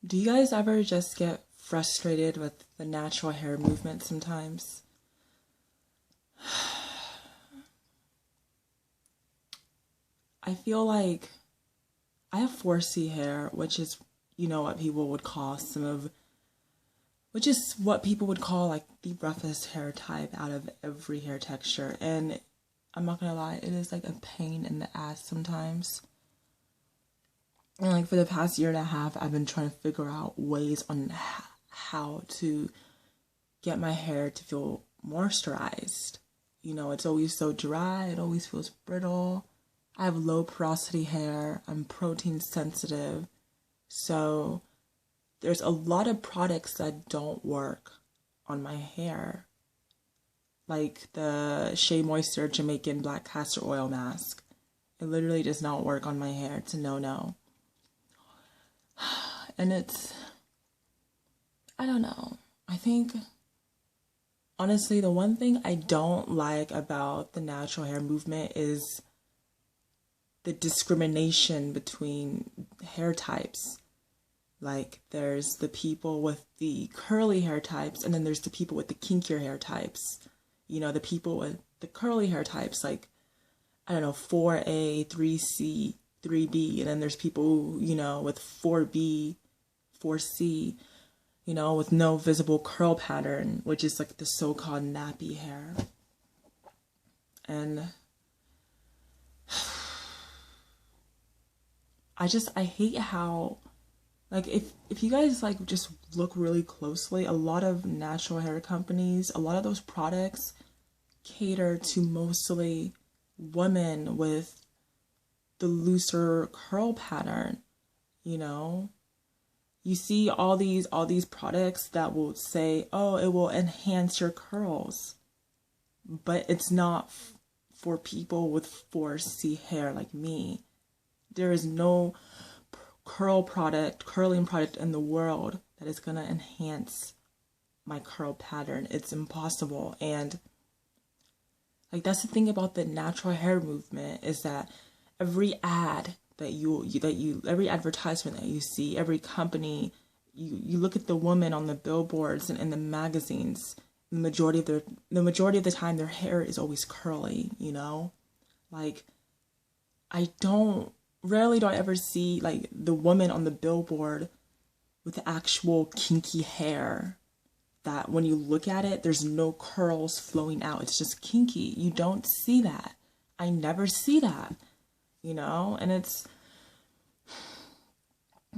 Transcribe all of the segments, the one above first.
Do you guys ever just get frustrated with the natural hair movement sometimes? I feel like I have 4C hair, which is, what people would call which is what people would call like the roughest hair type out of every hair texture. And I'm not gonna lie, it is like a pain in the ass sometimes. And like for the past year and a half, I've been trying to figure out ways on how to get my hair to feel moisturized. It's always so dry, it always feels brittle. I have low porosity hair, I'm protein sensitive. So there's a lot of products that don't work on my hair. Like the Shea Moisture Jamaican Black Castor Oil Mask. It literally does not work on my hair. It's a no-no. And I don't know. I think, honestly, the one thing I don't like about the natural hair movement is the discrimination between hair types. Like, there's the people with the curly hair types, and then there's the people with the kinkier hair types. The people with the curly hair types, like, I don't know, 4A, 3C, 3B, and then there's people, with 4B, 4C, with no visible curl pattern, which is like the so-called nappy hair. And I hate how, like, if you guys like just look really closely, a lot of natural hair companies, a lot of those products cater to mostly women with the looser curl pattern. You see all these products that will say, oh, it will enhance your curls, but it's not for people with 4C hair like me. There is no curling product in the world that is gonna enhance my curl pattern. It's impossible. And like, that's the thing about the natural hair movement, is that every ad every advertisement that you see, every company, you look at the woman on the billboards and in the magazines, the majority of the time their hair is always curly. Like, rarely do I ever see like the woman on the billboard with actual kinky hair that when you look at it, there's no curls flowing out. It's just kinky. You don't see that. I never see that, and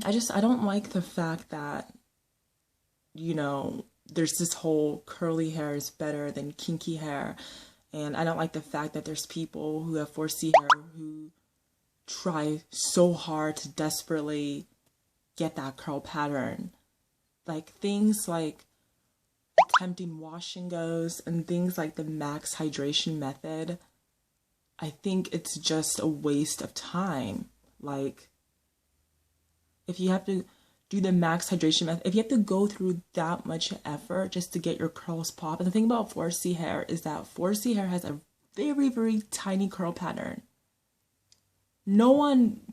I don't like the fact that, there's this whole curly hair is better than kinky hair. And I don't like the fact that there's people who have 4C hair who try so hard to desperately get that curl pattern. Like things like attempting wash and goes and things like the max hydration method, I think it's just a waste of time. Like, if you have to do the max hydration method, if you have to go through that much effort just to get your curls pop. And the thing about 4C hair is that 4C hair has a very, very tiny curl pattern.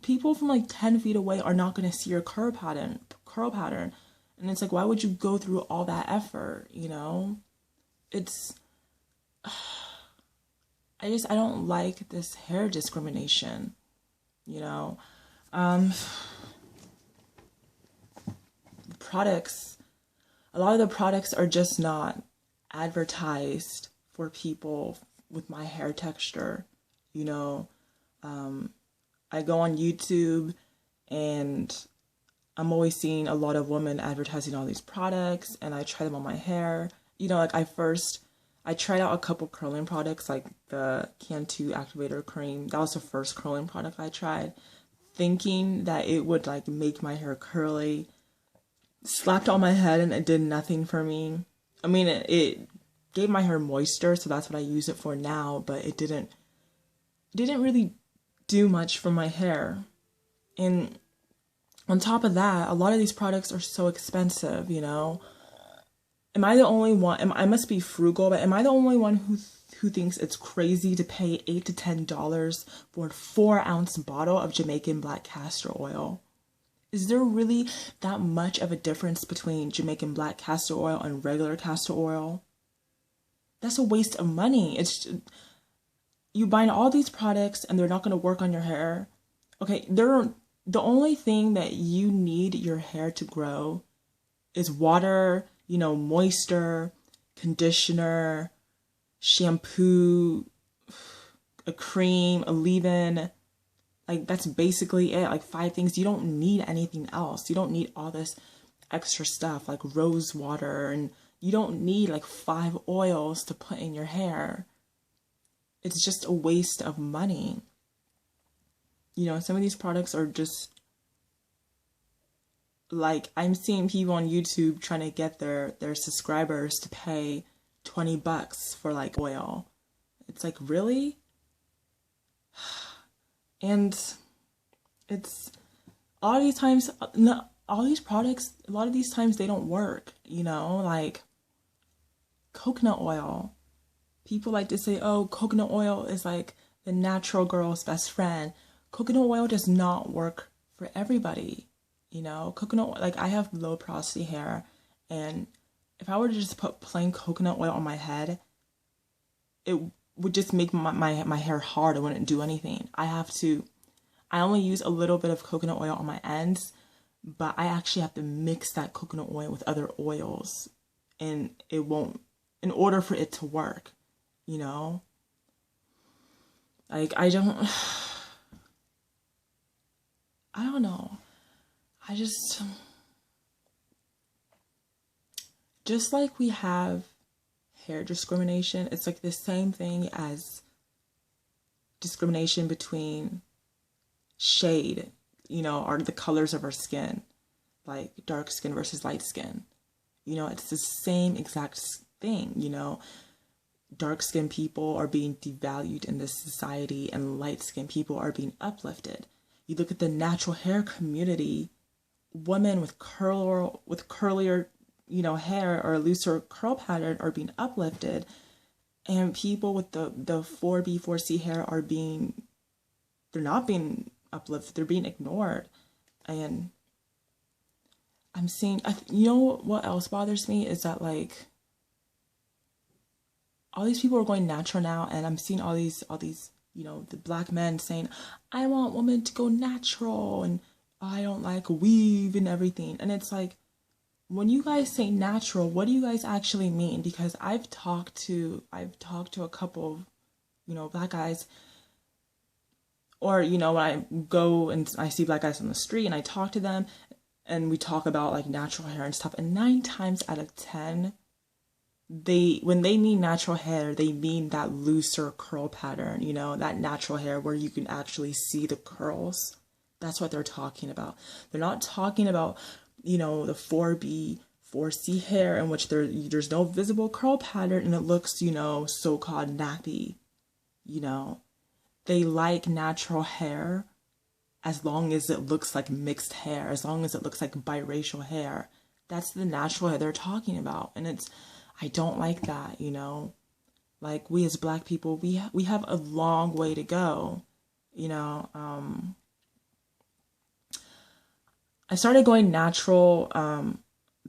People from like 10 feet away are not going to see your curl pattern. And it's like, why would you go through all that effort? It's, I don't like this hair discrimination, products, a lot of the products are just not advertised for people with my hair texture. I go on YouTube and I'm always seeing a lot of women advertising all these products, and I try them on my hair. Like I tried out a couple curling products, like the Cantu Activator Cream. That was the first curling product I tried, thinking that it would like make my hair curly. Slapped on my head and it did nothing for me. I mean, it gave my hair moisture, so that's what I use it for now, but it didn't really do much for my hair. And on top of that, a lot of these products are so expensive, Am I the only one? I must be frugal, but am I the only one who thinks it's crazy to pay $8 to $10 for a 4-ounce bottle of Jamaican Black Castor Oil? Is there really that much of a difference between Jamaican black castor oil and regular castor oil? That's a waste of money. It's you buying all these products and they're not going to work on your hair. Okay, the only thing that you need your hair to grow is water, moisture, conditioner, shampoo, a cream, a leave-in. Like, that's basically it. Like 5 things. You don't need anything else. You don't need all this extra stuff like rose water, and you don't need like 5 oils to put in your hair. It's just a waste of money. Some of these products are just like, I'm seeing people on YouTube trying to get their subscribers to pay $20 for like oil. It's like, really? And it's all these times, all these products, a lot of these times they don't work, like coconut oil. People like to say, oh, coconut oil is like the natural girl's best friend. Coconut oil does not work for everybody. Coconut oil, like I have low porosity hair, and if I were to just put plain coconut oil on my head, it would just make my hair hard. It wouldn't do anything. I only use a little bit of coconut oil on my ends, but I actually have to mix that coconut oil with other oils, and it won't, in order for it to work, like I don't know. I just like we have hair discrimination, it's like the same thing as discrimination between shade, are the colors of our skin, like dark skin versus light skin. It's the same exact thing. Dark skinned people are being devalued in this society, and light skinned people are being uplifted. You look at the natural hair community, women with curlier, hair or a looser curl pattern are being uplifted, and people with the 4B, 4C hair they're not being uplifted, they're being ignored. And I'm seeing, what else bothers me is that like all these people are going natural now, and I'm seeing all these the black men saying, I want women to go natural, and I don't like weave and everything. And it's like, when you guys say natural, what do you guys actually mean? Because I've talked to a couple of, black guys, or, when I go and I see black guys on the street and I talk to them and we talk about like natural hair and stuff, and 9 times out of 10, when they mean natural hair, they mean that looser curl pattern, that natural hair where you can actually see the curls. That's what they're talking about. They're not talking about, the 4B, 4C hair in which there's no visible curl pattern and it looks, so-called nappy. They like natural hair as long as it looks like mixed hair, as long as it looks like biracial hair. That's the natural hair they're talking about. And I don't like that, like we as black people, we have a long way to go, I started going natural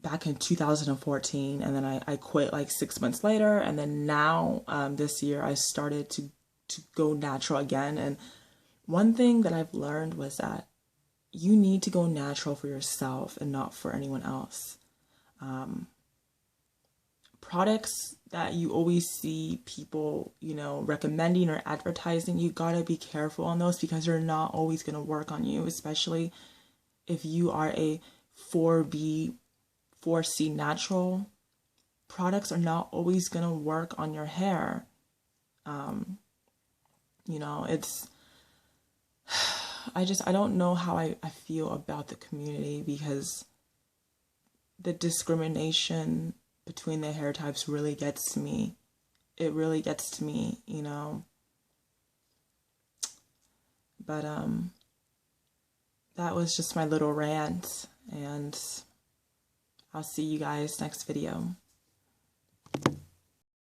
back in 2014, and then I quit like 6 months later, and then now this year I started to go natural again. And one thing that I've learned was that you need to go natural for yourself and not for anyone else. Products that you always see people, recommending or advertising, you gotta be careful on those, because they're not always gonna work on you, especially if you are a 4B, 4C natural. Products are not always gonna work on your hair. It's, I don't know how I feel about the community, because the discrimination between the hair types really gets to me. It really gets to me, But that was just my little rant, and I'll see you guys next video.